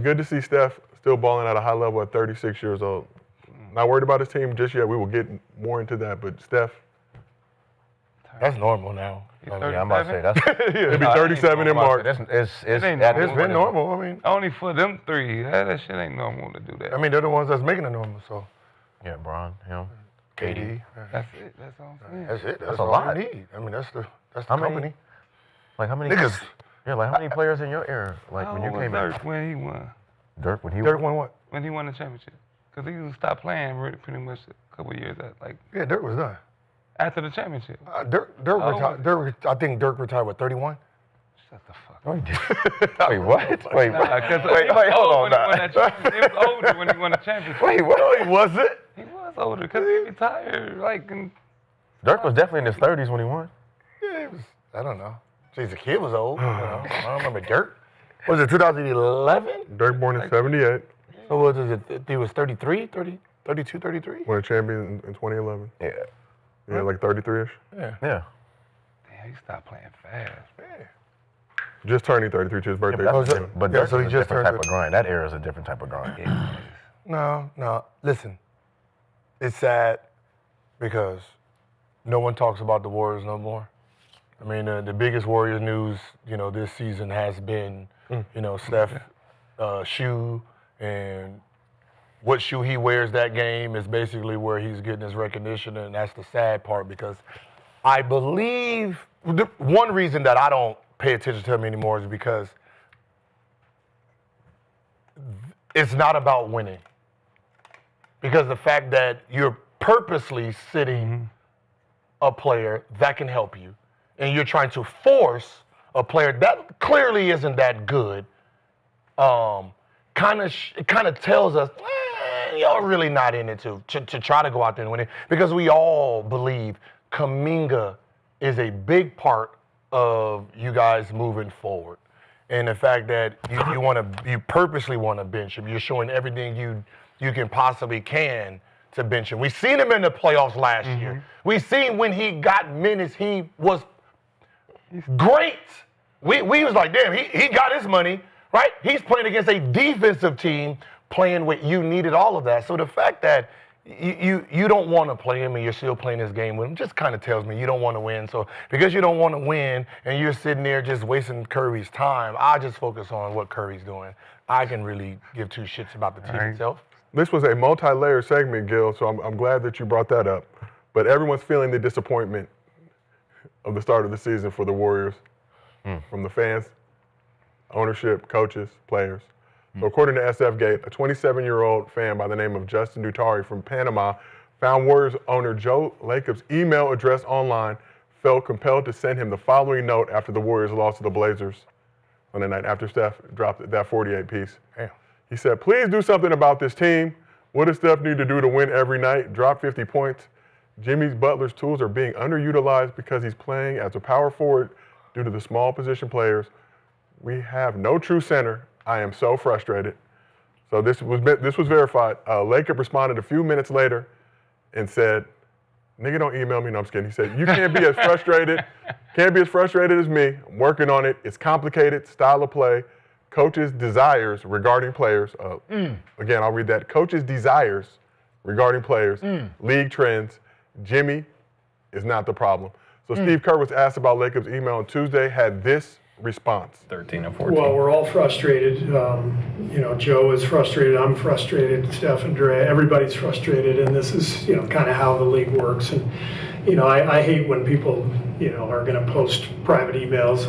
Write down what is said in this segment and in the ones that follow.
good to see Steph still balling at a high level at 36 years old. Not worried about his team just yet. We will get more into that, but Steph. That's normal now. Yeah, I'm about to say that's. He'll be 37 in March. It's been normal. I mean, only for them three. That shit ain't normal to do that. I mean, they're the ones that's making it normal. So. Yeah, Bron, him, KD. That's it. That's all I'm saying. That's it. That's a all lot. you need. I mean, that's the How many- company. Like how many? Niggas. Yeah, like how many players in your era? Like when you How old came was in? Dirk when he won? Dirk when he Dirk won what? When he won the championship. Because he stopped playing pretty much a couple of years Yeah, Dirk was done. after the championship. Dirk retired. I think Dirk retired, what, 31? Shut the fuck Oh, up. he did. Wait, what? Wait, Nah, 'cause wait, he was hold old on when he now. won that championship. He was older when he won the championship. Wait, what? No, he wasn't. He was older because he retired. Dirk was definitely in his 30s when he won. Yeah, he was, I don't know. Jeez, the kid was old. I don't remember Dirk. Was it 2011? Dirk born in 78. So what is it? He was 33, 30, 32, 33? Won a champion in 2011. Yeah. Yeah, like 33-ish. Yeah. Yeah. Damn, he stopped playing fast. Just turning 33 to his birthday. But Yeah, Dirk so he is a just different turned type of grind. That era is a different type of grind. No. Listen, it's sad because no one talks about the Warriors no more. I mean, the biggest Warriors news, this season has been, Steph shoe, and what shoe he wears that game is basically where he's getting his recognition, and that's the sad part because I believe one reason that I don't pay attention to him anymore is because it's not about winning. Because the fact that you're purposely sitting a player that can help you, and you're trying to force a player that clearly isn't that good, kind of tells us, y'all really not in it to try to go out there and win it, because we all believe Kuminga is a big part of you guys moving forward. And the fact that you purposely want to bench him, you're showing everything you can possibly can to bench him. We seen him in the playoffs last year. We seen when he got minutes, he was great. We was like, damn, he got his money, right? He's playing against a defensive team, playing with you needed all of that. So the fact that you don't want to play him and you're still playing this game with him just kind of tells me you don't want to win. So because you don't want to win and you're sitting there just wasting Curry's time, I just focus on what Curry's doing. I can really give two shits about the team itself. This was a multi-layered segment, Gil, so I'm glad that you brought that up. But everyone's feeling the disappointment of the start of the season for the Warriors, from the fans, ownership, coaches, players. So according to SFGate, a 27-year-old fan by the name of Justin Dutari from Panama found Warriors owner Joe Lacob's email address online, felt compelled to send him the following note after the Warriors lost to the Blazers on the night after Steph dropped that 48 piece. Damn. He said, please do something about this team. What does Steph need to do to win every night? Drop 50 points. Jimmy Butler's tools are being underutilized because he's playing as a power forward due to the small position players. We have no true center. I am so frustrated. So this was verified. Lacob responded a few minutes later and said, nigga, don't email me. No, I'm just kidding. He said, you can't be as frustrated as me. I'm working on it. It's complicated, style of play. Coach's desires regarding players. Again, I'll read that. Coach's desires regarding players, league trends. Jimmy is not the problem. So Steve Kerr was asked about Lacob's email on Tuesday, had this response. 13 and 14. Well, we're all frustrated. Joe is frustrated. I'm frustrated. Steph and Dre, everybody's frustrated. And this is, kind of how the league works. And, I hate when people, are going to post private emails.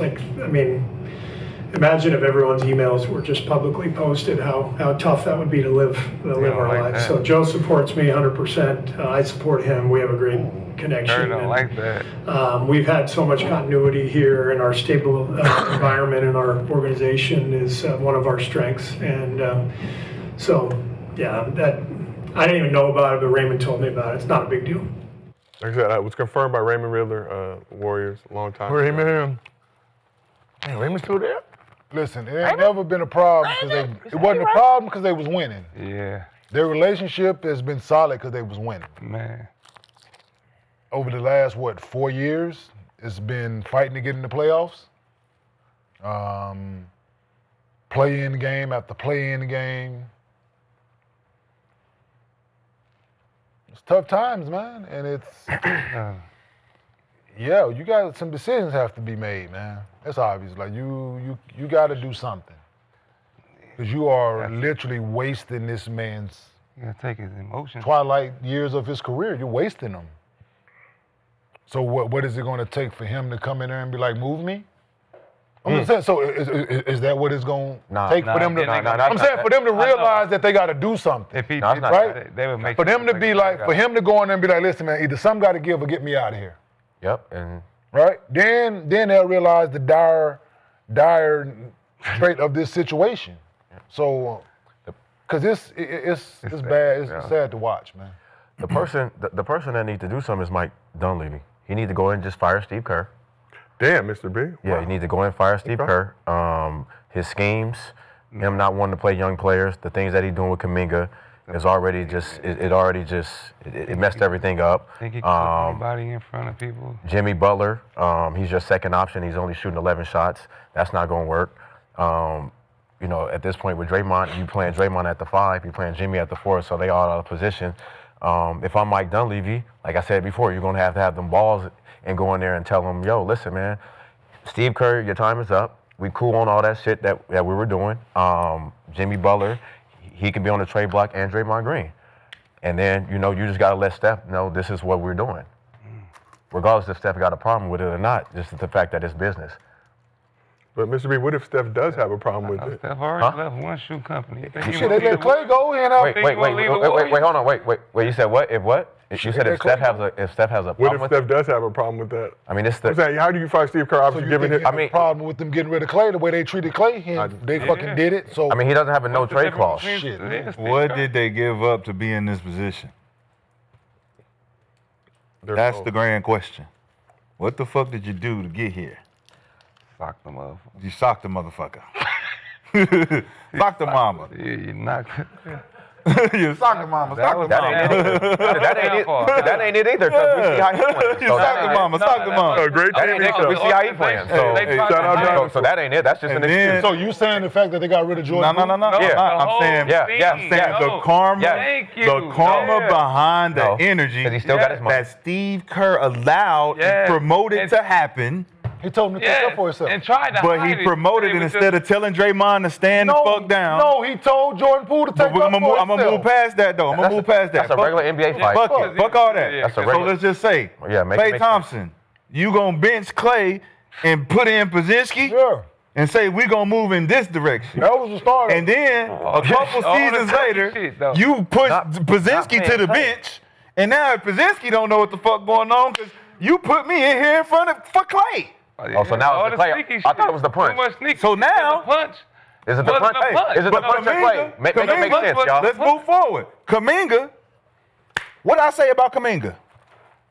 Imagine if everyone's emails were just publicly posted, how tough that would be to live our lives. So Joe supports me 100%. I support him. We have a great connection. I don't like that. We've had so much continuity here, and our stable environment in our organization is one of our strengths. And that I didn't even know about it, but Raymond told me about it. It's not a big deal. Like I said, it was confirmed by Raymond Riddler, Warriors, a long time ago. Raymond. Hey, Raymond's still there? Listen, it ain't never been a problem because it wasn't a problem because they was winning. Yeah, Their relationship has been solid because they was winning. man. Over the last, 4 years, it's been fighting to get in the playoffs. play-in game after play-in game. It's tough times, man, and it's yeah. You got some decisions have to be made, man. It's obvious. Like you got to do something because you are literally wasting this man's You gotta take his emotions. twilight years of his career. You're wasting them. So what is it going to take for him to come in there and be like, move me? I'm just saying, so is that what it's going to take for them to? I'm saying for them to realize that they got to do something. If he No, did it's not that, right. they would make For you them to feel be you like, got for it. him to go in there and be like, listen, man, either some got to give or get me out of here, Yep, and right? Then they'll realize the dire trait of this situation. So, because it's bad, it's sad to watch, man. the person that needs to do something is Mike Dunleavy. He needs to go in and just fire Steve Kerr. Damn, Mr. B. Yeah, you need to go in and fire Steve Kerr. His schemes, him not wanting to play young players, the things that he's doing with Kuminga is already just it messed everything up. Think he can put anybody in front of people? Jimmy Butler, he's your second option. He's only shooting 11 shots. That's not going to work. You know, at this point with Draymond, you playing Draymond at the 5, you playing Jimmy at the 4, so they all out of position. If I'm Mike Dunleavy, like I said before, you're going to have them balls and go in there and tell them, yo, listen, man, Steve Curry, your time is up. We cool on all that shit that we were doing. Jimmy Butler, he can be on the trade block, and Draymond Green. And then, you know, you just got to let Steph know this is what we're doing. Regardless if Steph got a problem with it or not, just the fact that it's business. But Mr. B, what if Steph does have a problem with it? Steph already left one shoe company. Shit, they let Klay go in. Wait, hold on, wait. You said what? If what? You said if Steph has a What problem if with Steph it? does have a problem with that? I mean, it's I'm the saying, how do you fight Steve Kerr? So Obviously, you giving think him. he had a problem with them getting rid of Klay, the way they treated Klay? They fucking did it. So I mean, he doesn't have a no trade clause. Shit. What did they give up to be in this position? That's the grand question. What the fuck did you do to get here? Sock the motherfucker. You socked the motherfucker. Sock the mama. Yeah, you knocked it. You socked the mama. Sock the That mama. ain't it either. That ain't it either. 'Cause we see how he playing. You socked the mama. Sock the mama. A great That team. ain't it 'cause we see how he playing. So, Hey, shout out John. so that ain't it. That's just an And then- excuse. So you saying the fact that they got rid of Jordan? No. Yeah. I'm saying, Yeah, I'm saying the no. karma, Yeah. Thank you. the karma Yeah. behind the No. energy 'Cause he still got his money. that Steve Kerr allowed Yeah. and promoted And- to happen. He told him to take up for himself. and tried to But hide he it. promoted They it was instead just- of telling Draymond to stand the fuck down. No, he told Jordan Poole to take But up for himself. I'm gonna move past that though. I'm gonna move past that. That's a regular NBA fight. Fuck it. Fuck all that. Yeah, That's a So regular. let's just say, Yeah, make Klay it make Thompson, you gonna bench Klay and put in Pozinski Yeah, and say we gonna move in this direction. that was the start. And then a couple All seasons the later, shit, though. you push Not Pozinski to playing the Klay. bench, and now if Pozinski don't know what the fuck going on because you put me in here in front of for Klay. Oh, so now All it's the Klay. sneaky I thought shit. it was the punch. Too much sneaky So shit. now- The punch. Is it the Wasn't punch? a punch. Is it the But punch or Klay? Make it make sense, y'all. Let's move forward. Kuminga, what I say about Kuminga?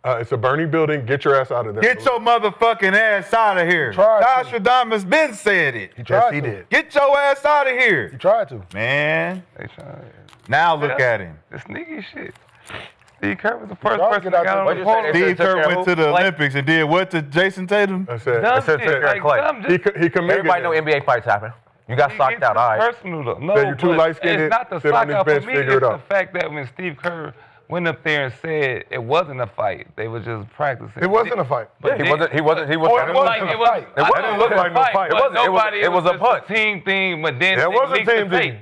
It's a burning building. Get your ass out of there. Get your motherfucking ass out of here. tried to. Josh Adamas Ben said it. he tried he to. did. Get your ass out of here. He tried to. Man, They trying now look at him. the sneaky shit. Steve Kerr was the first Y'all person get that out got there. on What'd the you say? pole. They Steve said Kerr took went to the Klay. Olympics and did what to Jason Tatum? I said. Dumb It said shit, take care of like, Klay. dumb, He just- Kuminga. Everybody know NBA fights happen. You got socked out, all right. Personal though. No, That you're too but light-skinned, It's not the sit on sock this out bench, for me. figure It's it the out. fact that when Steve Kerr went up there and said it wasn't a fight, they were just practicing. It wasn't a fight. But He then- wasn't. It was wasn't like a it was. fight. I It know didn't look was like a no fight, fight. but It wasn't- it was- nobody- it was a just punch. team thing. But then It they was a leaked the team tape. thing.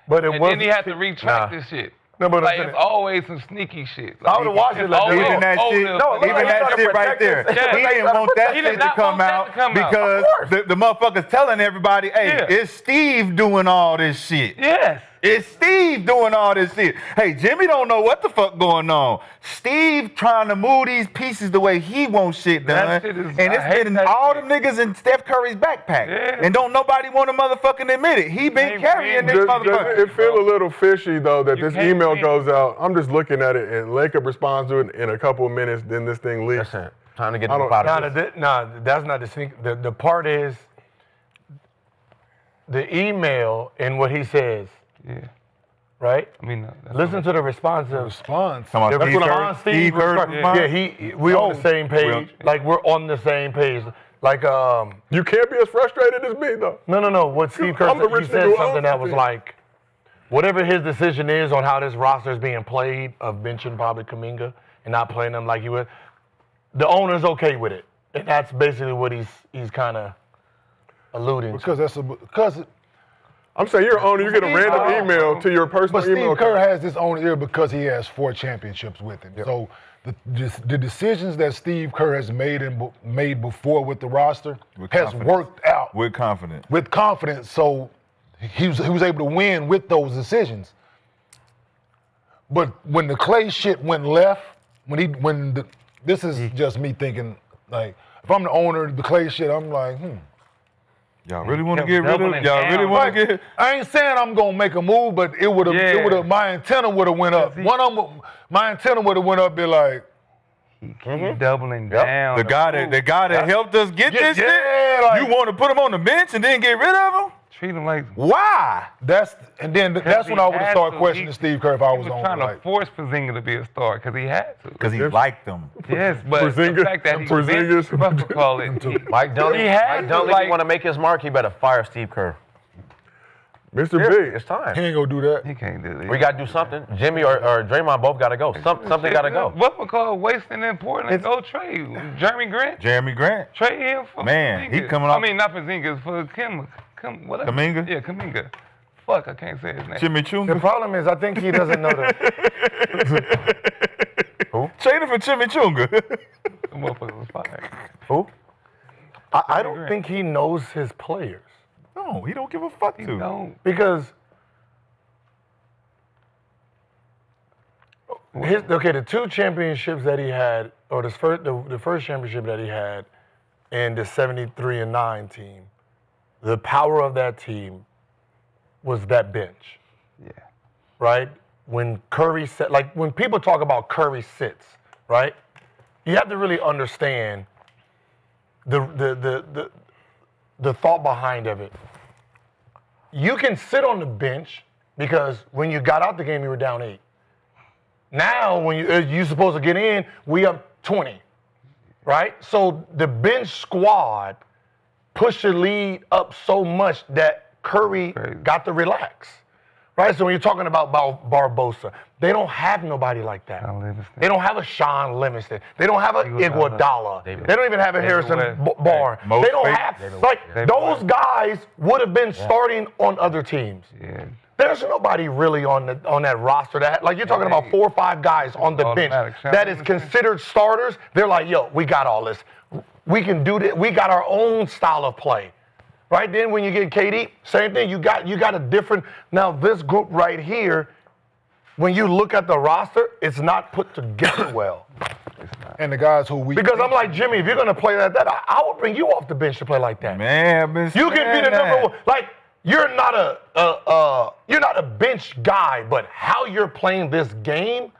But it And wasn't. then he had to retract Nah. this shit. No, but Like I'm it's saying- always some sneaky shit. I would've watched it like that. Even that shit, even that shit right there. Yeah. He didn't want that He did shit to not come want that out to come out. because Of course. the motherfuckers telling everybody, hey, Yeah. it's Steve doing all this shit. Yes. It's Steve doing all this shit. Hey, Jimmy don't know what the fuck going on. Steve trying to move these pieces the way he wants shit done. That shit is- And I it's hate been that all shit. them niggas in Steph Curry's backpack. Yeah. And don't nobody want to motherfucking admit it. He been Ain't carrying this been- Does motherfucker. it feel a little fishy though that You this can't email be- goes out? I'm just looking at it and Lacob responds to it in a couple of minutes. Then this thing leaks. That's it. Time to get I the don't- pot Nah, of this. that's not the thing. The part is the email and what he says, Yeah. right? I mean, that's Listen to the response of Response. Come on, That's Steve what I'm Kerr- on. Steve Kerr's response? Yeah, we're on the same page. Like we're on the same page. Like, You can't be as frustrated as me, though. no. What Steve Kerr I'm the said, he rich said nigga something who that owns was it. like, whatever his decision is on how this roster is being played, of benching probably Kuminga and not playing them like he would, the owner's okay with it. And that's basically what he's kind of alluding to. Because I'm saying you're an owner. You get a random email to your personal But email Steve Kerr account. has this owner here because he has 4 championships with him. So the decisions that Steve Kerr has made before with the roster has confidence. worked out With confidence. with confidence. So he was able to win with those decisions. But when the Klay shit went left, this is just me thinking, like, if I'm the owner of the Klay shit, I'm like, Y'all really want to Kept get rid of doubling Y'all really down. want to get I ain't saying I'm gonna make a move, but my antenna would have went up. My antenna would have went up, be like, Keep doubling down. the guy that helped us get this shit? like- You want to put him on the bench and then get rid of him? Treat him like. Why? that's when I would have started questioning Steve Kerr if I was He was on. trying to Like, force Porzingis to be a star because he had to. Because he liked them. Yes, but Porzingis- the fact that he Porzingis. benched, call it. Mike Dunleavy, He had to, like- want to make his mark. He better fire Steve Kerr. Mr. Seriously, Big. it's time. he ain't gonna do that. He can't do it. We got to do something. Jimmy or Draymond both got to go. Something got to go. What McCall wasting in Portland? Go trade Jeremy Grant. Jeremy Grant. Trade him for Man, he Porzingis. coming off- I mean, not Porzingis, for whatever. Kuminga? Yeah, Kuminga. Fuck, I can't say his name. Jimmy The Chunga. problem is, I think he doesn't know that. Trade him for Jimmy Chunga. The motherfucker was fired. Who? I don't think he knows his players. No, he don't give a fuck He to. don't. Because the 2 championships that he had, or the first championship that he had in the 73-9 team, the power of that team was that bench, Yeah. right? When Curry set, like when people talk about Curry sits, right? You have to really understand the thought behind of it. You can sit on the bench because when you got out the game, you were down 8. Now, when you're supposed to get in, we up 20, right? So the bench squad pushed the lead up so much that Curry got to relax, right? So when you're talking about Barbosa, they don't have nobody like that. Livingston. They don't have a Sean Livingston. They don't have a Iguodala. David- They don't even have a Harrison West. Barnes. Most They don't fake- have, David those West. guys would have been starting on other teams. Yeah. There's nobody really on that roster that, like, you're talking about 4 or 5 guys on the bench Automatic. that is considered starters. They're like, yo, we got all this. We can do this. We got our own style of play. Right then, when you get KD, same thing. You got a different. Now this group right here, when you look at the roster, it's not put together well. And the guys who we Because I'm like, Jimmy, if you're gonna play like that, I will bring you off the bench to play like that. Man, I've been You can saying be the number that. one. Like, you're not a bench guy, but how you're playing this game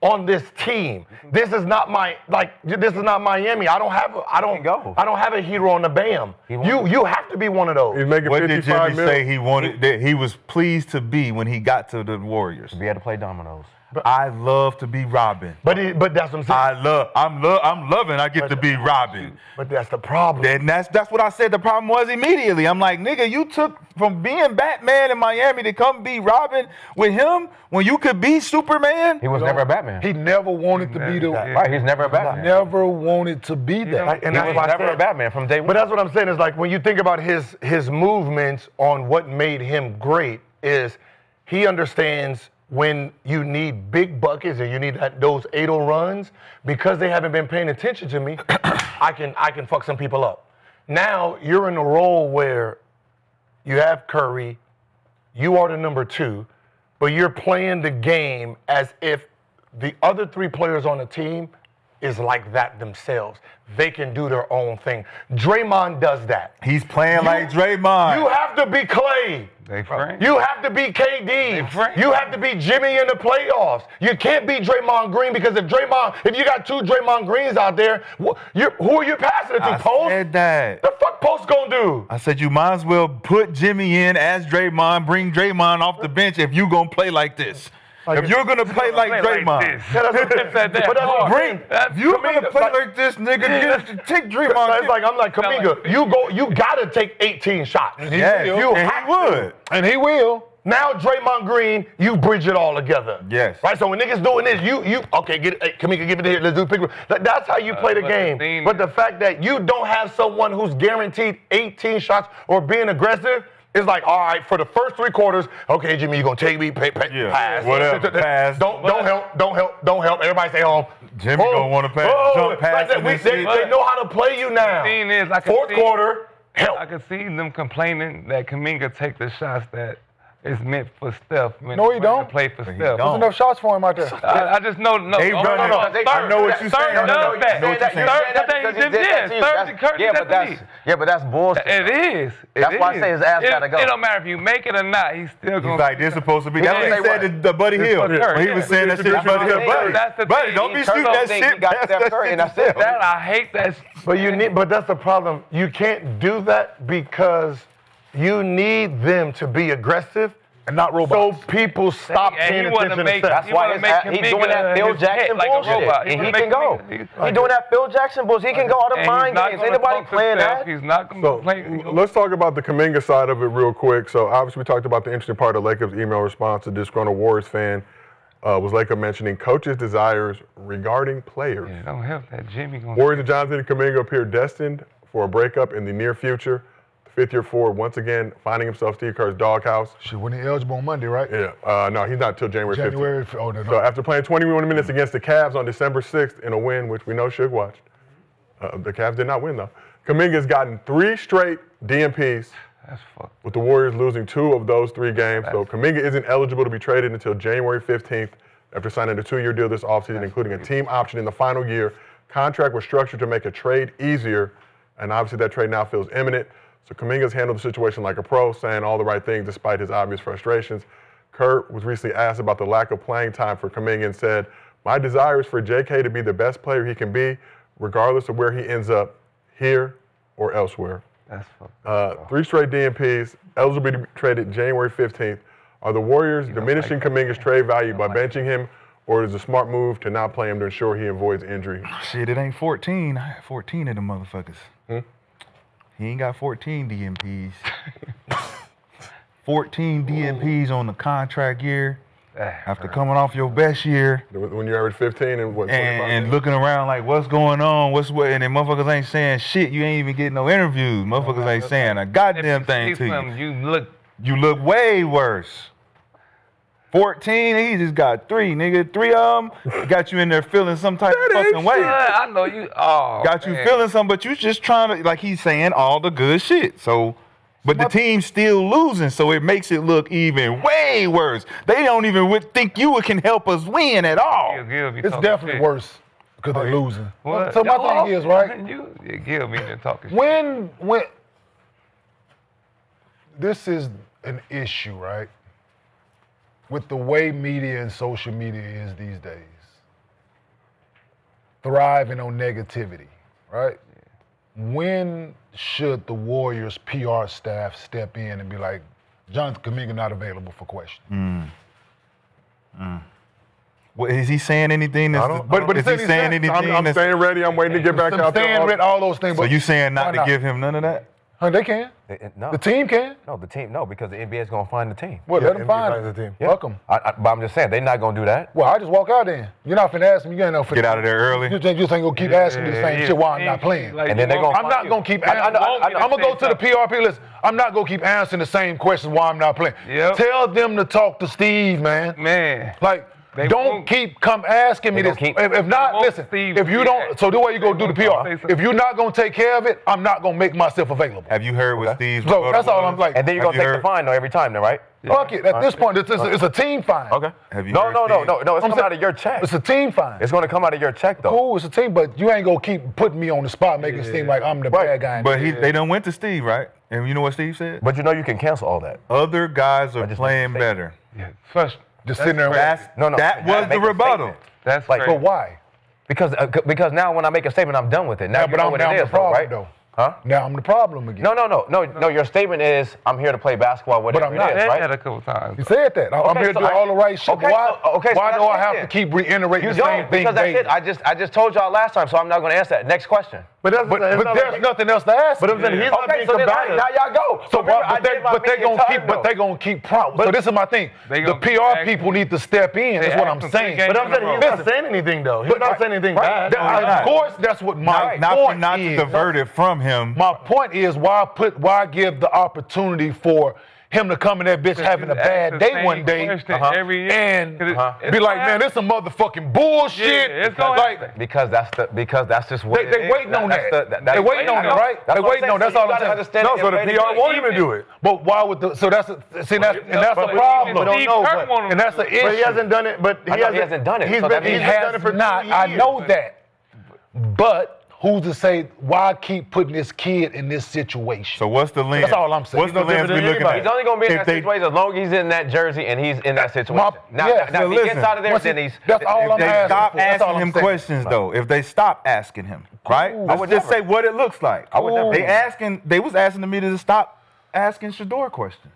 on this team. This is not Miami. I don't have a hero on the BAM. You have to be one of those. He's making What did 55 Jimmy mil. say he wanted? That he was pleased to be when he got to the Warriors. Be able to play dominoes. I love to be Robin. But that's what I'm saying. I'm loving. I get to be Robin. But that's the problem. And that's what I said. The problem was immediately. I'm like, nigga, you took from being Batman in Miami to come be Robin with him when you could be Superman. He was never a Batman. he never wanted to be the Right, he's never a Batman. never wanted to be that. Right, and He that's was why I never said- a Batman from day one. But that's what I'm saying is, like, when you think about his movements on what made him great is he understands when you need big buckets and you need those 8-0 runs, because they haven't been paying attention to me, I can fuck some people up. Now you're in a role where you have Curry, you are the number 2, but you're playing the game as if the other 3 players on the team is like that themselves. They can do their own thing. Draymond does that. He's playing like Draymond. You have to be Klay. They friends. You have to be KD. You have to be Jimmy in the playoffs. You can't be Draymond Green, because if you got 2 Draymond Greens out there, who are you passing it to? I Post? said that. The fuck Post gonna do? I said you might as well put Jimmy in as Draymond, bring Draymond off the bench if you gonna play like this. If you're gonna play like Draymond, this. That's what Tim said there. But that's what I'm bring. saying. If you're gonna play like this, nigga, take Draymond. It's like I'm like Kuminga. You gotta take 18 shots. Yes, You and have he would. And he will. Now Draymond Green, you bridge it all together. Yes. Right. So when niggas doing this, you okay? Get it. Hey, Kuminga, give it here. Let's do pick. That's how you play the but game. the thing- But the fact that you don't have someone who's guaranteed 18 shots or being aggressive. It's like, all right, for the first 3 quarters, okay, Jimmy, you gonna take me, pass. Whatever, pass. Don't help. Everybody stay home. Jimmy gonna wanna pass, jump pass Like that. in this They know how to play you now. The thing is, I can Fourth see- quarter, help. I can see them complaining that Kuminga take the shots that is meant for Steph. No, he don't. To play for Steph. There's enough shots for him out there. I just know. No, They run it. I know what you're saying. Third does that. know what you're saying. Third, Kerr did that to me. Yeah, but that's bullshit. It is. That's why I say his ass gotta go. It don't matter if you make it or not. He's still He's gonna. like, this supposed to be. That's what he Say said to Buddy Hill. Buddy Hill. When he was saying that shit to Buddy Hill. That's the Buddy, thing. don't be He shooting that think shit. he got past Steph that Curry, shit and that's to it. Steph. That I hate that. But that's the problem. You can't do that because you need them to be aggressive. And not robots. So people stop And paying he wanna attention make- to Steph. That's why he's doing that Phil Jackson like bullshit. a robot. And he wanna can go. make He's doing that Phil Jackson bullshit. He can go out of And mind he's not games. gonna Ain't nobody talk to playing Steph. that. He's not going So to play. let's talk about the Kuminga side of it real quick. So obviously we talked about the interesting part of Lacob's email response to disgruntled Warriors fan was Lacob mentioning coaches' desires regarding players. Yeah, don't help that Jimmy. Warriors and Jonathan Kuminga appear destined for a breakup in the near future. The 5th-year forward once again finding himself Steve Kerr's doghouse. Shit, when he eligible on Monday, right? Yeah, no, he's not till January 15th. January. Oh, no. So after playing 21 minutes against the Cavs on December 6th in a win, which we know Suge watched, the Cavs did not win though. Kuminga's gotten 3 straight DNPs, That's fucked. with the Warriors losing 2 of those 3 games. So Kuminga isn't eligible to be traded until January 15th after signing a 2-year deal this offseason, including a team option in the final year. Contract was structured to make a trade easier, and obviously that trade now feels imminent. So Kuminga's handled the situation like a pro, saying all the right things despite his obvious frustrations. Kerr was recently asked about the lack of playing time for Kuminga and said, "My desire is for JK to be the best player he can be, regardless of where he ends up, here or elsewhere." That's fucked. 3 straight DNPs, eligible to be traded January 15th. Are the Warriors diminishing Kuminga's trade value by benching him, or is it a smart move to not play him to ensure he avoids injury? Shit, it ain't 14. I had 14 of them motherfuckers. He ain't got 14 DNPs. 14 DNPs on the contract year after coming off your best year When you average 15 and what? 25 and games? looking around like what's going on, and then motherfuckers ain't saying shit. You ain't even getting no interviews. Motherfuckers ain't saying a goddamn thing to you. You look. You look way worse. 14, he just got 3, nigga. 3 of them got you in there feeling some type of fucking way. I know you. Oh, Got you man. feeling something, but you just trying to, like he's saying, all the good shit. So, but the team's still losing, so it makes it look even way worse. They don't even think you can help us win at all. Gil be It's talking definitely shit. worse because they're losing. What? So my thing is, right? Gil be there talking shit. When this is an issue, right? With the way media and social media is these days, thriving on negativity, right? When should the Warriors PR staff step in and be like, Jonathan Kuminga not available for question? What, is he saying anything? But is he saying anything? I'm staying ready. I'm waiting to get back out there. Stand with all those things. So but you saying why not to give him none of that? Huh, they can. No. The team can. No, the team. No, because the NBA is going to find the team. Well, let them NBA find finds it. the team. Yeah. Welcome. But I'm just saying, they're not going to do that. Well, I just walk out then. You're not finna ask me. You ain't no finna. Get out of there early. You think ain't gonna keep asking me the same shit while I'm not playing. Like, And then they're gonna I'm not gonna keep. I'm gonna go to the PRP list. I'm not gonna keep answering the same questions while I'm not playing. Yep. Tell them to talk to Steve, man. Man. Like, They don't won't- keep asking me They this. gonna keep- If not, won't listen. Steve If you do don't, that. so the way you go do the They won't PR. say something. If you're not gonna take care of it, I'm not gonna make myself available. Have you heard what Steve's So rebuttal that's all was? I'm like. And then you're Have going to you take the heard- fine, though, every time, then, right? Fuck it. At this point, it's a team fine. Okay. Have you No, heard no, no, Steve? no, no. It's I'm coming saying- out of your check. It's a team fine. It's going to come out of your check, though. Cool, it's a team, but you ain't gonna keep putting me on the spot, making it seem like I'm the bad guy. But they done went to Steve, right? And you know what Steve said? But you know you can cancel all that. Other guys are just playing say- better. Yeah. First, just sitting there. No, no. That was the Make a rebuttal. statement. that's Like, crazy. But why? Because now when I make a statement, I'm done with it. Now Yeah, you but know I'm what down it the is, though, problem right? though. Now I'm the problem again. No. Your statement is, I'm here to play basketball, whatever I'm it not. is, Said right? that a couple times. You said that. I'm here to do all the right shit. Okay, Why so why that's do I it have then. to keep reiterating You the same don't, thing because that's daily? it. I just told y'all last time, so I'm not going to answer that. Next question. But that's But there's nothing else to ask. But I'm saying he's not being so then combative. now y'all go. So, remember, but they gonna keep proud. So this is my thing. They The gonna keep PR asking- people need to step in. That's what I'm asking saying. 3 games But I'm saying he's not saying anything though. He's not saying anything bad. Of course, that's what my point Not to is. divert it from him. My point is why give the opportunity for him to come in that bitch having a bad day one day every year. and 'Cause it's be like, gonna man, this some motherfucking bullshit. Yeah, it's gonna like happen. Because that's just what they waiting on that. They waiting on it, right? They waiting on. That's all I'm saying. No, so the PR won't even do it. But why would the that's a problem. Steve Kerr wanted And that's an issue. But he hasn't done it. But I know he hasn't done it, He's so been that means he's done it for 2 not. years. I know that. But who's to say why keep putting this kid in this situation? So what's the lens? That's all I'm saying. What's the He's no lens we different than looking anybody. at? He's only going to be in If that they- situation as long as he's in that jersey and he's in that situation. Now if he listen, gets out of there, once then he- he's... that's all If I'm they asking stop for. That's all asking I'm him saying. questions, though, if they stop asking him, right? Cool. Let's just say what it looks like. I would never. They was asking the media to stop asking Shador questions.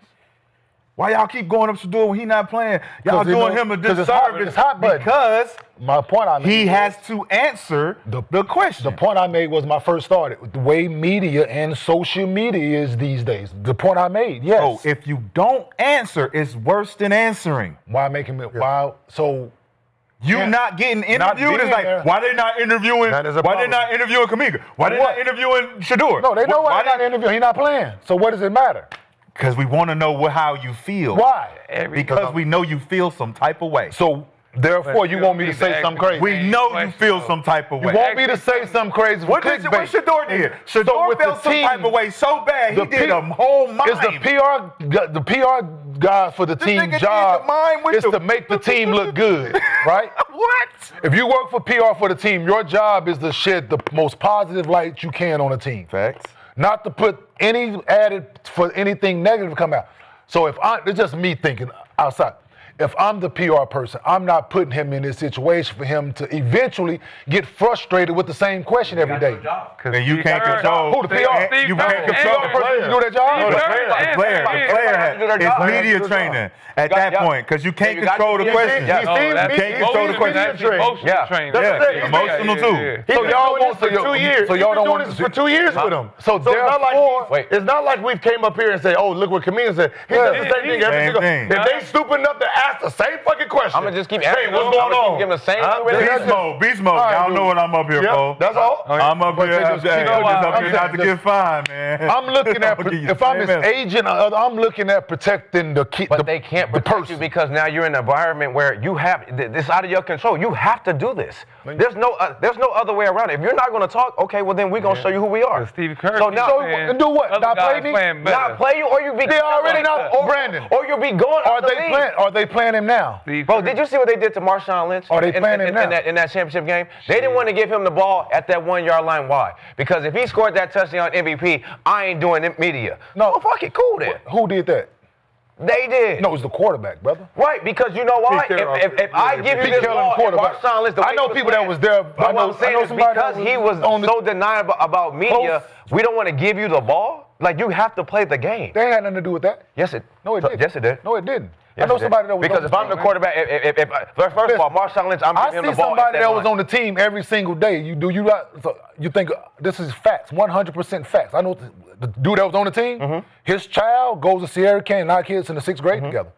Why y'all keep going up Shador when he not playing? Y'all 'Cause they doing know- him a 'cause it's hot- disservice it's hot button. because My point I made he was- has to answer the question. The point I made was my first thought. The way media and social media is these days. The point I made, yes. So if you don't answer, it's worse than answering. Why making it? Why? So You Yeah. not getting Not interviewed. It's being like, there. why they not interviewing? That is a Why they problem. not interviewing Kuminga? Why they What? not interviewing Shador? no, they know why they're not interviewing. He's not playing. So what does it matter? Because we want to know how you feel. Why? Because we know you feel some type of way. So therefore, you you want me don't to say need to something ask crazy? We know you question, feel though. some type of You way. want me to say something crazy? What for Shador did? So Shador with felt the some team- type of way so bad, he the did P- a whole mime. It's the PR guys for the This team nigga did job the mime with is the- to make the team look good, right? What? If you work for PR for the team, your job is to shed the most positive light you can on a team. Facts. Not to put any added for anything negative to come out. So it's just me thinking outside. If I'm the PR person, I'm not putting him in this situation for him to eventually get frustrated with the same question every day. And you can't control. Who, the PR? You Steve can't Kerr control. and- PR person, you do that job? Steve No, the Kerr player. and- Player, Everybody it's do their media job. training at that point because you can't you got control to the be questions. Yeah. Oh, that's You can't control the emotional- questions. that's emotional Yeah. training. That's Yeah, it. emotional too. He's So been y'all doing want this for to- 2 years. so He's y'all been don't doing want this to- for 2 years with him. So it's not like therefore- Wait. it's not like we've came up here and say, "Oh, look what Kuminga said." He does the same thing every Same single. thing. If they stupid enough to ask the same fucking question, I'm going to just keep hey, asking what's him. going I'm gonna on? keep giving the same Huh? Beast mode. right, Y'all dude. know what I'm up here Yeah, for. that's all. I'm up But here. they I'm just just keep up going. here not to get fined, man. I'm looking at I'll give you if the I'm same his answer. agent, I'm looking at protecting the kid. But they can't protect you because now you're in an environment where you have this out of your control. You have to do this. There's no other way around it. If you're not going to talk, okay, well then we're going to show you who we are. Steve Kerr. So now, and do what? Other Not play guys me? playing better. not play you, or you be They already not Brandon. or you'll be going. Are out the they league. playing? Are they playing him now? Steve Bro, Kerr. did you see what they did to Marshawn Lynch? Are they playing him now? in that championship game? They didn't want to give him the ball at that 1 yard line. Why? Because if he scored that touchdown MVP, I ain't doing it media. No. Oh, fuck it, cool then. Who did that? They did. No, it was the quarterback, brother. Right, because you know why? Pete Carroll. If I give you Pete this Carroll, ball, and quarterback. Marshawn Lynch, the way I know he people that playing, was there. But I know- what I'm saying I know is somebody because that he was was on the- so deniable about media, we don't want to give you the ball. Like, you have to play the game. They ain't had nothing to do with that. Yes, it. No, it didn't. Yes, it did. No, it didn't. Yes, I know it did. somebody that was because on if the I'm the team, quarterback, first of all, Marshawn Lynch, I'm I giving him see the ball. somebody at that was line. on the team every single day. You think this is facts, 100% facts. I know the dude that was on the team, his child goes to Sierra Canyon, our kids in the 6th grade together.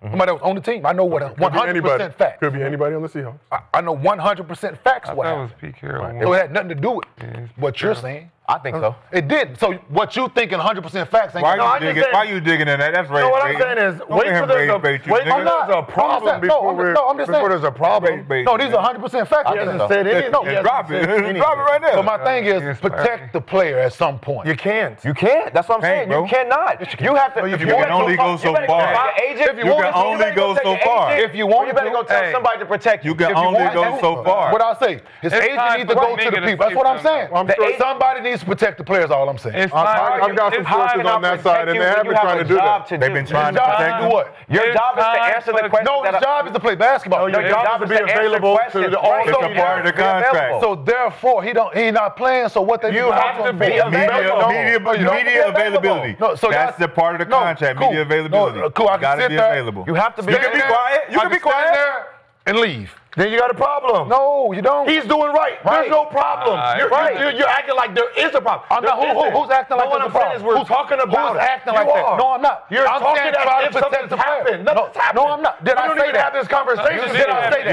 Somebody that was on the team. I know what Could be anybody. 100% facts. Could be anybody on the Seahawks. I know 100% facts I what thought it was happened. Pete Carroll. So it had nothing to do with Yeah, what you're saying. I think so. It didn't. So what you thinking 100% facts ain't Why No, you I'm just digging? saying- Why you digging in that? That's race No, what I'm bait. saying is, Don't wait let him till there's race a bait you, wait till nigga. there's a problem before there's a problem. Race bait No, you, these man. are 100% facts. He hasn't said anything. No, He hasn't Drop said it. anything. Drop it right now. So my thing is Yes, protect the player at some point. You can't. You can't. That's what I'm saying. Can't, bro. You cannot. You have to. you You can only go so far. Agent, You can only go so far. If you want you better go tell Hey. somebody to protect you. You can If only want go to. so far. What I say, his It's agent time needs to for go to Kuminga the to people. That's say what I'm something. saying. I'm The sure agent- Somebody needs to protect the players. All I'm saying. It's I've got some sources on that side, and they have been trying to do that. They've been trying to His job protect is to them. do what? Your job is to answer the question. No, his job is to play basketball. Your job is to be available to all It's a part of the contract. So therefore, he's not playing. So what they You have to be Media availability. No, so that's the part of the contract. cool. Media availability. No, cool. I can Gotta sit be there. available. You have to be. You can be quiet. You can be quiet. stand there and leave. Then you got a problem. No, you don't. He's doing right. There's no problem. You're acting like there is a problem. I'm not. Who's acting like what there's I'm a problem? saying is we're talking about who's it. acting like You that? are. No, I'm not. You're I'm talking saying as try to if protect something's the players. happened. Nothing's happened. No, I'm not. Did I don't say even that? have this conversation. Did I say that?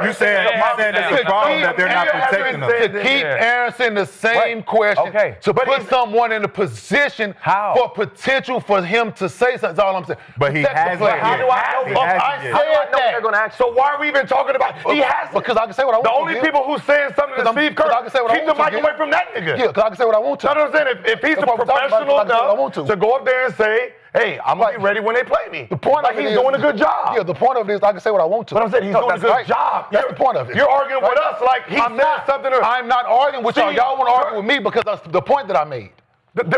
You saying that's a problem that they're not protecting them. To keep answering the same question. Okay. To put someone in a position for potential for him to say something. That's all I'm saying. But he Protect the hasn't players. yet. How do I know? He hasn't I yet. said They're going to that. ask. So why are we even talking about? He has Because I can say what I want the to. only people who saying something to Steve Kerr. I can say what I Keep the want to, mic away from that nigga. Yeah, because I can say what I want to. You know what I'm saying? If he's That's what I'm talking about, professional I can say what I want enough to. to go up there and say, "Hey, I'm gonna be ready when they play me," The point like of it he's is- doing a good job. Yeah, the point of it is I can say what I want to. But I'm saying he's doing a that's good right. job. That's the point of it. You're arguing with us like he I'm said not. something. Or, I'm not arguing with y'all. See, Y'all want to argue with me because that's the point that I made.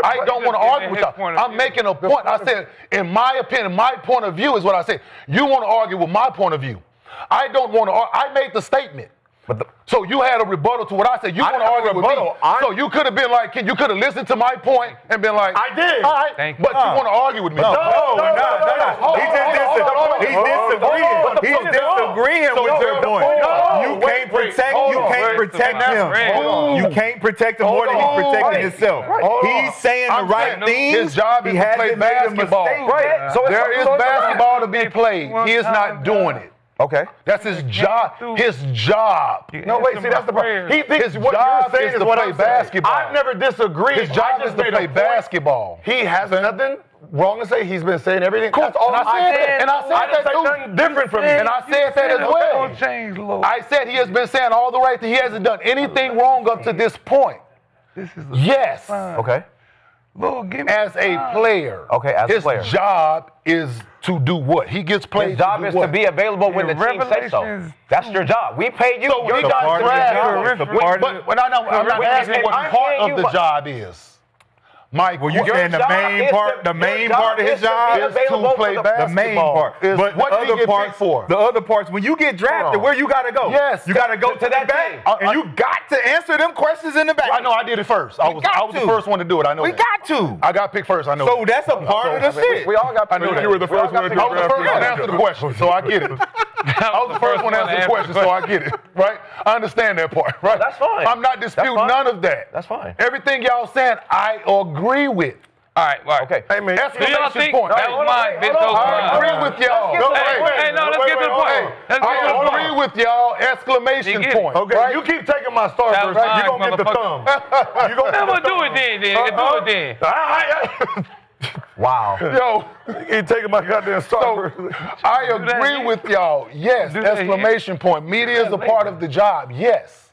I don't want to argue with y'all. I'm making a point. I said, in my opinion, my point of view is what I said. You want to argue with my point of view. I don't want to. I made the statement. So you had a rebuttal to what I said. You want to argue with me. So you could have been like, you could have listened to my point and been like, I did. All right, Thank you. but you want to argue with me. No. He's disagreeing with your point. You can't protect him. You can't protect him more than he's protecting himself. He's saying the right things. His job is He to play hasn't made a basketball. mistake. Right. So There is basketball to be played. He is not doing it. Okay. That's his job. His job. No, wait, see, that's the problem. He thinks His what job you're saying is is to what play I'm saying. basketball. I've never disagreed. His job I is just to made a play point. basketball. He has nothing wrong to say. He's been saying everything. Cool. That's all And I said that. And I said I didn't that say too. nothing different from you. And I said that as well. Don't change, Lord. I said he has been saying all the right things. He hasn't done anything wrong up to this point. This is Yes. Okay. Lord, give me As a player. Okay, as a player. His job is to do what? He gets played His job to do is what? to be available when the team says so. Revelations. That's your job. We paid you. So when Your he job got is to drafted, be I'm not asking what I'm part paying of you, the but- job is. Mike, Well, you Your saying the job main is part, to- the main your part of his job job is is to be to available play for basketball. the main part. Is But what the did he other get parts, picked for? the other parts, when you get drafted, where you gotta go? Yes. You gotta go to that team. back, and you got to answer them questions in the back. I know I did it first. I was the first one to do it. I know We that. got to. I got picked first. I know So that. that's a part of the shit. We all got. I know that. You were the first one to do I was the first one to answer the question, so I get it. I was the first one to answer the question, so I get it. Right? I understand that part. Right? That's fine. I'm not disputing That's fine. none of that. That's fine. Everything y'all saying, I agree with. All right. Okay. Hey, man. Do y'all Exclamation think point. that was mine? Been so I agree with y'all. Hey, no, let's get to the point. Let's get to the I point. agree with y'all. Exclamation You get it. point. Okay, right? you keep taking my star That first. was You mine, gonna get the thumb. motherfucker. You gonna I'm gonna do it then. Do it then. Wow. Yo, He taking my goddamn star so first. I Do that agree here. with y'all. Yes, Do that exclamation point. Media is a part of the job. Yes.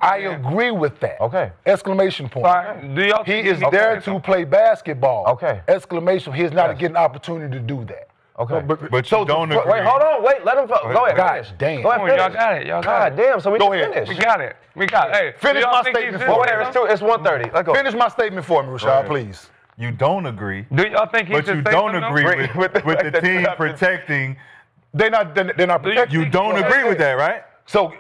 I agree with that. Okay. Exclamation point. All right. Do y'all He think is can there play to play basketball. Okay. Exclamation. He is not getting an opportunity to do that. Okay. But you don't agree. Wait, hold on. Wait, let him go ahead. Gosh finish. damn. Go ahead, Come on, y'all finish. got it. Y'all got God it. damn, so we Go can ahead. finish. We got it. We got it. Hey, Finish do y'all my think statement he's for Well, me. whatever. It's 1:30. Let's go. Finish my statement for me, Rashad, please. You don't agree. Do y'all think he But should you say don't something agree else? with the team protecting. They're not protecting. You don't agree with that, right? So,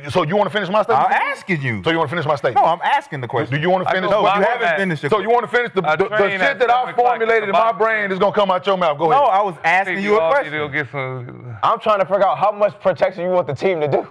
so you want to finish my statement? I'm asking you. So you want to finish my statement? No, I'm asking the Do question. you want to finish? No, Well, you I haven't want finished the So you want to finish the train shit at that 7 I o'clock formulated in my about- brain is gonna come out your mouth. Go No, ahead. I was asking you a Go question. get some. I'm trying to figure out how much protection you want the team to do.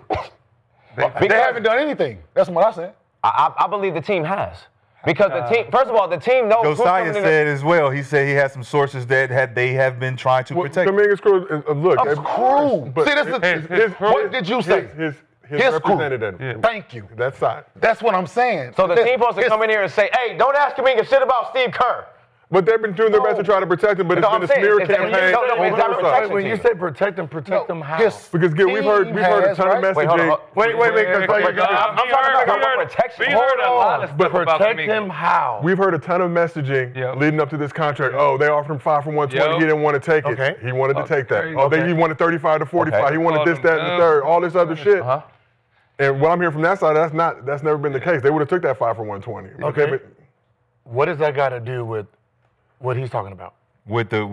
They haven't done anything. That's what I said. I believe the team has. Because the team, first of all, the team knows who's Josiah coming in said as well. He said he has some sources that they have been trying to protect. Kuminga's crew, look. Of crew. but See, this is what did you say? His crew. representative. Thank you. That side. That's what I'm saying. So the team supposed to come in here and say, hey, don't ask Kuminga shit about Steve Kerr. But they've been doing their best to try to protect him, but it's No, been a I'm saying, smear it's that- campaign. no, it's on that both protection sides. When you say protect them how? Because Gil, we've heard a ton of Wait, hold messaging. on. Wait, I'm talking about what protection. We heard a lot of stuff but about protect Kuminga. him how? We've heard a ton of messaging Yeah. leading up to this contract. Oh, they offered him 5 for 120. Yeah. He didn't want to take it. Okay. He wanted to take that. crazy. Oh, he wanted 35 to 45. Okay. He wanted this, that, and the third. All this other shit. And what I'm hearing from that side, that's never been the case. They would have took that 5 for 120. But Okay. they've been- What does that got to do with what he's talking about? with coming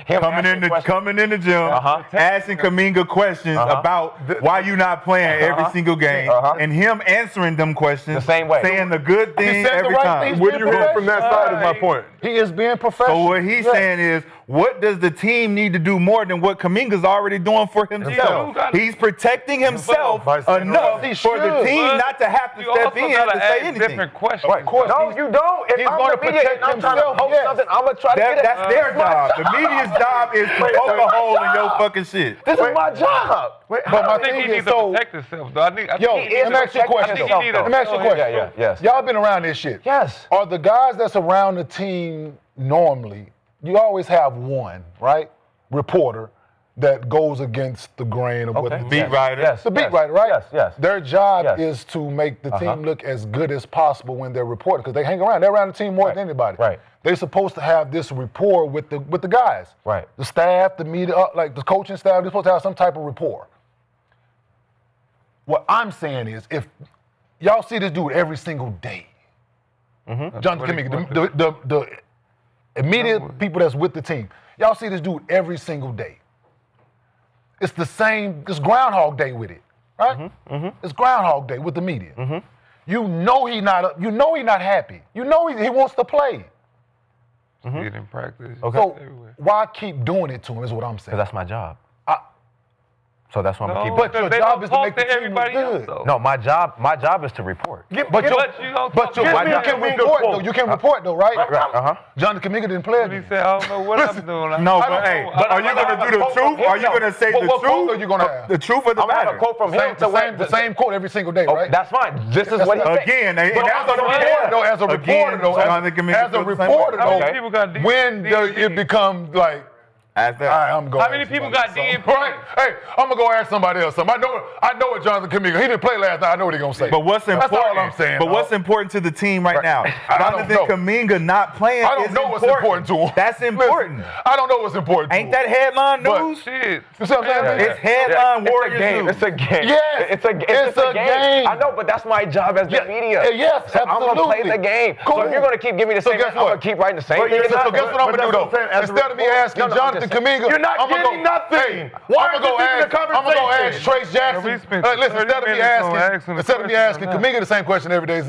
asking in the questions. gym, asking Kuminga questions about why you not playing every single game, and him answering them questions The same way. saying the good thing said the every right time. things. What do you hear from that side is my point. He is being professional. So what he's saying is, what does the team need to do more than what Kuminga's already doing for himself? He's protecting himself enough He for the should. team not to have to You step also in gotta to say ask anything. different questions. No, you don't. If he's I'm gonna the media protect and I'm trying to himself, post yes. something, I'm going to try to get it. That's their job. The media's job is to poke a hole in your fucking shit. This is my job. But my I think thing he is, needs to so, protect himself, though. I think yo, he is let me ask you a question. I think he need Let me ask you a question. Yeah, yes. Y'all been around this shit. Yes. Are the guys that's around the team normally, you always have one, right? Reporter that goes against the grain of what the Beat writer. Yes. The beat yes, writer, right? Yes, yes. Their job Yes. is to make the team look as good as possible when they're reporting, because they hang around. They're around the team more than anybody. Right. They're supposed to have this rapport with the guys. Right. The staff, the media, like the coaching staff, they're supposed to have some type of rapport. What I'm saying is, if y'all see this dude every single day, Jonathan Kuminga, the immediate people that's with the team, y'all see this dude every single day. It's the same, it's Groundhog Day with it, right? It's Groundhog Day with the media. You know he not happy. You know he wants to play. Get in practice. So Everywhere. why keep doing it to him is what I'm saying. Because that's my job. I- So that's why I'm No, gonna keep. But your they job don't is to talk make the team look everybody else, good. though. No, my job is to report. But you don't talk you everybody can else. report though. You can report though, right? Right. Jonathan Kuminga didn't play He again. said, I don't know what I'm doing. No, I but don't hey, know. are you going to do the truth? Or are you going to say the What quote truth? are you going to have? The truth of the I'm going to have matter. a quote from him. The same quote every single day, Oh, right? that's fine. This is what he said. Again, and But that's as a reporter, though, as a reporter, How many though, people got DMP? when it becomes like, As all right, I'm going. How many people got DMP? Right? Hey, I'm gonna go ask somebody else something. I know what Jonathan Kuminga. He didn't play last night. I know what he's gonna say. But what's important? That's all I'm saying. But dog. what's important to the team right now? I Rather don't than know. Kuminga not playing, I don't is know what's important to him. That's important. Listen, I don't know what's important. Ain't to him. that headline But- news? Shit. You see what I'm saying? It's headline Warriors game. news. It's a game. Yes, It's a game. I know, but that's my job as the media. Yes, So I'm going to play absolutely. the game. Cool. So if you're going to keep giving me the So same guess answer, I'm what? going to keep writing the same thing. So guess what I'm gonna do though? Instead of me asking Jonathan Kuminga, You're not I'm gonna getting nothing. Hey, Why I'm is gonna go this even a ask. I'm gonna go ask conversation? Trace Jackson. we spent Listen, 30 instead of me minutes on asking asking, the instead of me question asking on that. Kuminga the same question every day,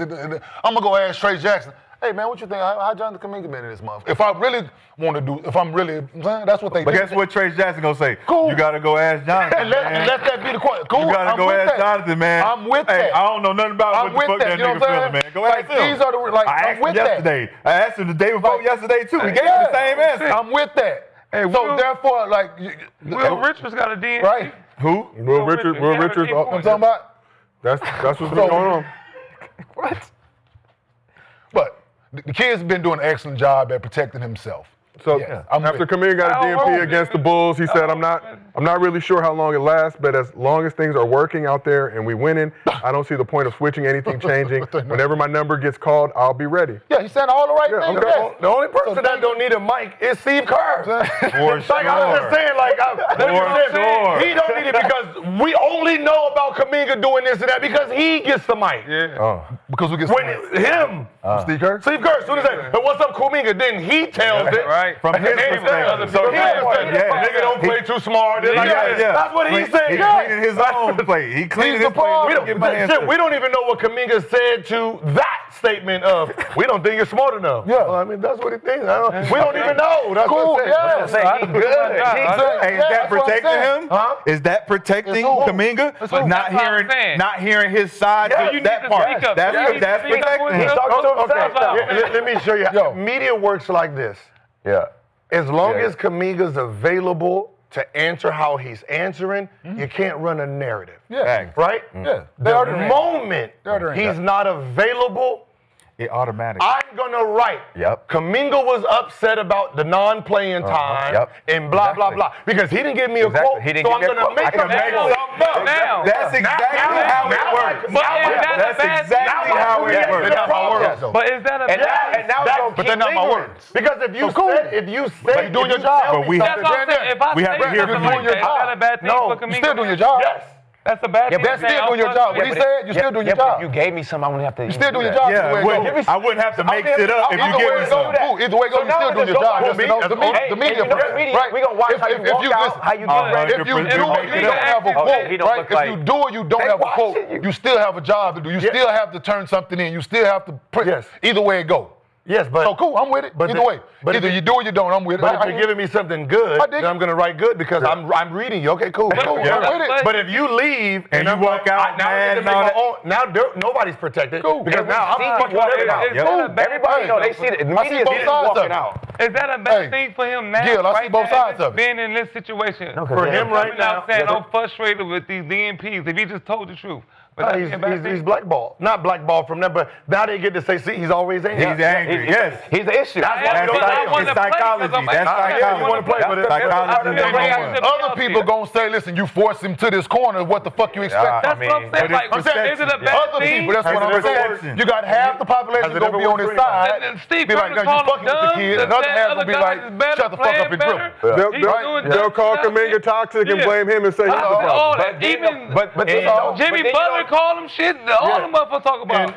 I'm gonna go ask Trace Jackson. Hey man, what you think? How Jonathan Kuminga been in this month? If I really want to do, that's what they. But guess what Trace Jackson gonna say? Cool. You gotta go ask Jonathan. And let man. that be the question. Cool. You gotta I'm go with ask that. Jonathan, man. I'm with hey, that. I don't know nothing about I'm what the with fuck that. that You know nigga what I'm feeling, man. saying? Go Like, ask him. these are the I I I'm asked with him that. yesterday. I asked him the day before Like- yesterday too. He gave me Yeah. the same answer. I'm with that. Hey, So Will- therefore, like, Will Richards got a DMP. right? Who? Will Richards. He had an I'm important- talking about. That's what's been going on. But the kid's been doing an excellent job at protecting himself. So Yeah, I'm after with it. Kuminga got a How DMP long? against the Bulls, he said, I'm not really sure how long it lasts, but as long as things are working out there and we winning, I don't see the point of switching, anything changing. Whenever my number gets called, I'll be ready. Yeah, he's saying all the right Yeah, things. okay. yes. The only person that don't need a mic is Steve Kerr. For Like I'm just saying, like sure. he don't need it because we only know about Kuminga doing this and that because he gets the mic. Yeah. Because we get When him, Steve Kerr. Steve Kerr, as soon as they, hey, what's up, Kuminga? Then he tells it. Right. From his perspective. So he Yeah, understands. yeah. Nigga don't play too smart. Like, Yeah. That's what he's saying. He cleaning his own plate. He cleaning his plate. We Let me get my don't, answer. shit, we don't even know what Kuminga said to that statement of, we don't think you're smart enough. Yeah. Well, I mean, that's what he thinks. We don't even know. That's Cool, what I'm saying. yeah. He good. Hey, is that that's what I'm protecting saying. him? Huh? Is that protecting It's who? Kuminga? It's who? Not That's what I'm hearing, saying. not hearing his side Yeah, to you need that to part. speak up. That's Yeah, that's speak up protecting for him. yourself. Okay, let me show you. Yo. Media works like this. Yeah. As long Yeah. as Kuminga's available to answer how he's answering, you can't run a narrative. Yeah. Right? Yeah. They The already ran. moment They already ran. he's not available, It automatic. I'm gonna write. Yep. Kuminga was upset about the non-playing time Yep. and blah blah Exactly. blah because he didn't give me a Exactly. quote, He didn't so I'm give me a gonna quote. I make can up make something up. Now. That's exactly how it works. But is that a That's bad exactly thing? how it They're works. not my words, though. But is that a And bad now it's gonna But they're keep not my lingering. words. Because if you cool. said, if you said, doing if your you job. tell But me we something- have That's what I'm saying. If I We have say to hear something from like you. that, is that a bad thing No, for you Kuminga? You still doing your job. Yes. That's a bad thing. That's still doing your job. What he said, you're still doing your job. If you gave me some, I wouldn't have to. You're still doing your job. Yeah, I wouldn't have to make shit up if you give me some. Either way, you're still doing your job. The media, right? We gonna watch how you walk out, how you get ready. If you do it, you don't have a quote, right? If you do it, you don't have a quote. You still have a job to do. You still have to turn something in. You still have to print. Yes. Either way it go. Yes, but So cool, I'm with it. Either way. Either you do or you don't, I'm with it. But if you're giving me something good, then I'm gonna write good because I'm reading you. Okay, cool. I'm with it. But if you leave And you I'm walk out mad and all that. now nobody's protected Cool. because now I'm fucking everybody out. Everybody know they see it. The I see media both is sides of walking it. out. Is that a bad thing for him now? Gil, I see right both now, sides of it. being in this situation. No, For him right Coming now, out saying I'm frustrated with these DMPs. If he just told the truth. But he's blackballed. Not blackballed from them, but now they get to say, see, he's always angry. He's angry. Yes. He's the issue. That's psychology. That's psychology. wanna play, but Psychology. Other people gonna say, listen, you forced him to this corner. What the fuck you expect? That's what I'm saying. Like, I'm saying, is it a bad other thing? people, that's what I'm saying. Perception. You got half the population Has it gonna ever be on worked his for side. And Steve Be like, Kerr you call fucking him with the kid. dumb, Another that half other will be guy like, is better, shut the fuck up and playing dribble. They'll call Kuminga toxic and blame him and say he's the problem. All that. Even Jimmy Butler called him shit. All the motherfuckers talk about.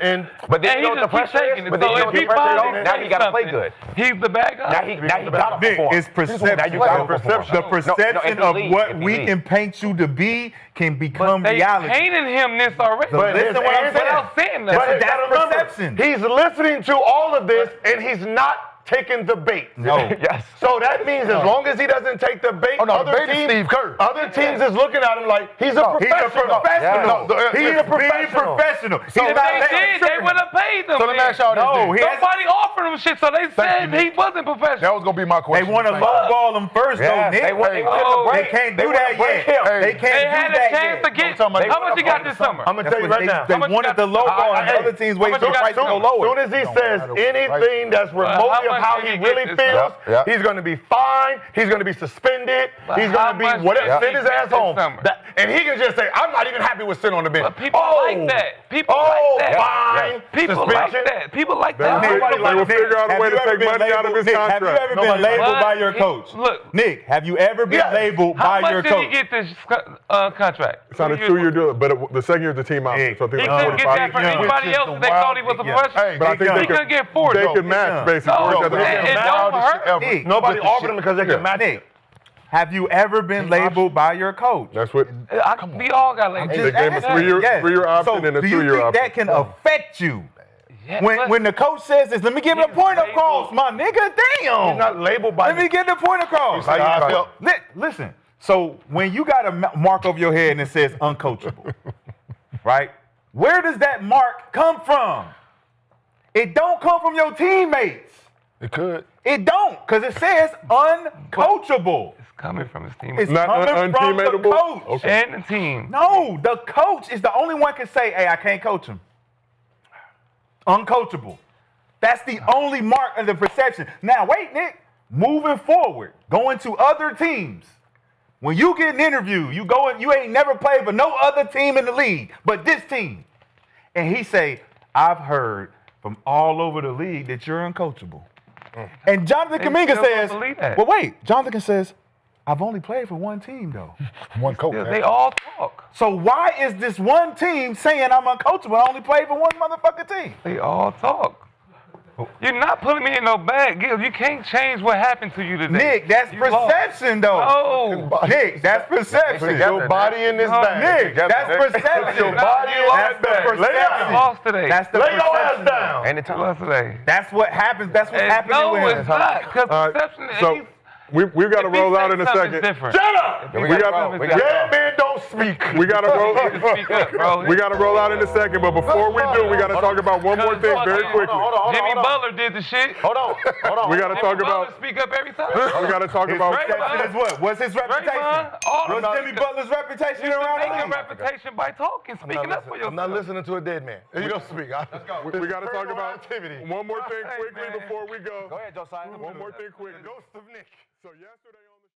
But then And you he know just the keeps pressure taking is. it. But then So you know if the he pressure finally is. Now he gotta play something, good. he's the bad guy. Now he gotta Nick, perform. it's perception. Now you gotta perform. The perception of what we can paint you to be can become They reality. painted him this already. But listen what I'm saying. Without saying that. But That's that's perception. He's listening to all of this and he's not taking the bait. No. Yes. So that means as long as he doesn't take the bait, Oh, no, the other bait is teams, Steve Kerr. other teams is looking at him like he's a He's a professional. professional. He's a Being professional. professional. If He's not they letting did, they trick would have paid him. So let me ask y'all this. No, then. he has- Nobody offered him shit, so they said he wasn't professional. That was gonna be my They question. want to lowball him first, though, Yes, Nick. they want Hey, him to oh, break. They can't They do wanna that break yet. him. They can't They do had a that chance to yet. get. talking about- How much you got this summer? I'm gonna tell you right now. They How much you wanted got to lowball, and Hey, other teams how wait much for you the got price to soon? go As lower. soon as he says anything that's remotely how of much how did he he really get this feels, summer? he's going to be fined. He's going to be suspended. But He's how going to much be whatever. did he Send his get ass this home. summer? And he can just say, "I'm not even happy with sitting on the bench." But people like that. People Oh, like that. fine. People Suspension. like that. People like They that. will figure out a Have way you to ever take been money out of his labeled- Nick, have you contract. ever been Nobody- labeled by your But coach? look. Nick, have you ever been Yes. labeled How by much your did he coach? get this contract? It's on a 2-year deal, but the second year's a team option, Nick, so I think He it's couldn't get that for 45. anybody Which is else the if they thought he was a wild- professional. Hey, But I think He they couldn't get 40. They could match, basically. No, Or each other. it don't hurt. Nick, Nobody Look at offered him because they could match it. Nick, have you ever been labeled by your coach? That's what We all got like they gave him a 3-year option So and a do you 2-year think option. that can affect you? Yeah, When but- when the coach says this, let me give him a point across, my nigga. Damn. He's not labeled by Let me get the point across. How you feel? Listen, so when you got a mark over your head and it says uncoachable, right? Where does that mark come from? It don't come from your teammates. It could. It don't, because it says uncoachable. It's coming from his team. It's Not coming from the unteammatable? coach. Okay. And the team. No, the coach is the only one can say, hey, I can't coach him. Uncoachable. That's the only mark of the perception. Now, wait, Nick. Moving forward, going to other teams. When you get an interview, you go and you ain't never played for no other team in the league but this team. And he say, I've heard from all over the league that you're uncoachable. And Jonathan They Kuminga still says, don't believe that. well, wait, Jonathan says, I've only played for one team, though. One coach. They all talk. So why is this one team saying I'm uncoachable? I only played for one motherfucking team. They all talk. You're not putting me in no bag, Gil. You can't change what happened to you today. Nick, that's You lost. perception, though. No. Nick, that's perception. Put your body in this No, bag. Nick, that's perception. Your body in That's that the bag. Lay You perception. down. lost today. That's the Lay your ass perception. down. And the You lost today. That's what happens. That's what's happening No, with it's him. not. Because perception So we've got to if he roll out say in a something second. different. Shut up. If he We say got- something we different. Dead men don't speak. We got to roll. Speak up, bro. We got to roll out in a second, but before we do, we got to talk about one more thing very quickly. Jimmy Butler did the shit. Hold on. We got to talk Jimmy Butler about. speak up every time. We got to talk about. Perception is what? What's his reputation? Draymond, all What's the Jimmy Butler's reputation around make the a league? reputation by talking, speaking up for yourself. I'm not listening to a dead man. You don't speak. Let's go. We got to talk about activity. one more thing Hey, quickly man. before we go. Go ahead, Josiah. One more thing quickly. Ghost of Nick. So yesterday on